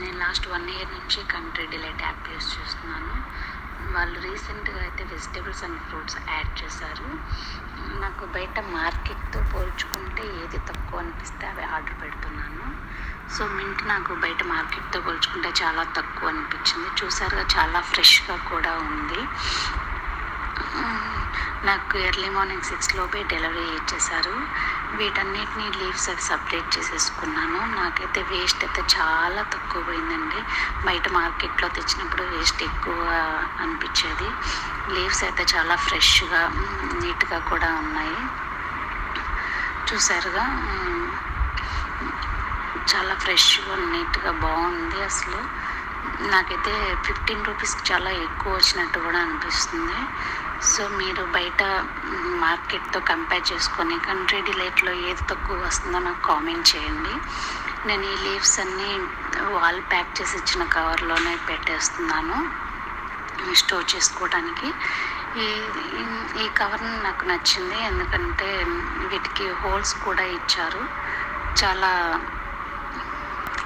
నేను last 1 year నుంచి country delight app use చేస్తున్నాను. వాళ్ళు రీసెంట్గా అయితే వెజిటేబుల్స్ అండ్ ఫ్రూట్స్ యాడ్ చేశారు. నాకు బయట మార్కెట్తో పోల్చుకుంటే ఏది తక్కువ అనిపిస్తే అవి ఆర్డర్ పెడుతున్నాను. సో మింట్ నాకు బయట మార్కెట్తో పోల్చుకుంటే చాలా తక్కువ అనిపించింది. చూసారుగా, చాలా ఫ్రెష్గా కూడా ఉంది. నాకు ఎర్లీ మార్నింగ్ 6 లోపే డెలివరీ ఇచ్చేశారు. వీటన్నిటిని లీవ్స్ అవి సపరేట్ చేసేసుకున్నాను. నాకైతే వేస్ట్ అయితే చాలా తక్కువ పోయిందండి. బయట మార్కెట్లో తెచ్చినప్పుడు వేస్ట్ ఎక్కువ అనిపించేది. లీవ్స్ అయితే చాలా ఫ్రెష్గా నీట్గా కూడా ఉన్నాయి. చూసారుగా, చాలా ఫ్రెష్గా నీట్గా బాగుంది. అసలు నాకైతే 15 రూపీస్కి చాలా ఎక్కువ వచ్చినట్టు కూడా అనిపిస్తుంది. సో మీరు బయట మార్కెట్తో కంపేర్ చేసుకొని కంట్రీ డిలైట్లో ఏది తక్కువ వస్తుందో నాకు కామెంట్ చేయండి. నేను ఈ లీవ్స్ అన్నీ వాల్ ప్యాక్ చేసి ఇచ్చిన కవర్లోనే పెట్టేస్తున్నాను స్టోర్ చేసుకోవడానికి. ఈ కవర్ నాకు నచ్చింది, ఎందుకంటే వీటికి హోల్స్ కూడా ఇచ్చారు. చాలా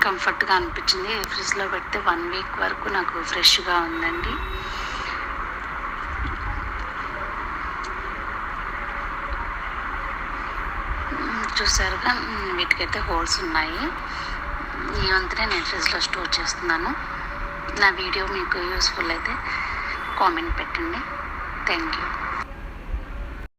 కంఫర్ట్గా అనిపించింది. ఫ్రిడ్జ్లో పెడితే 1 వీక్ వరకు నాకు ఫ్రెష్గా ఉందండి. చూసారుగా, వీటికైతే హోల్స్ ఉన్నాయి. ఈ వంతునే నేను ఫ్రిడ్జ్లో స్టోర్ చేస్తున్నాను. నా వీడియో మీకు యూస్ఫుల్ అయితే కామెంట్ పెట్టండి. Thank you.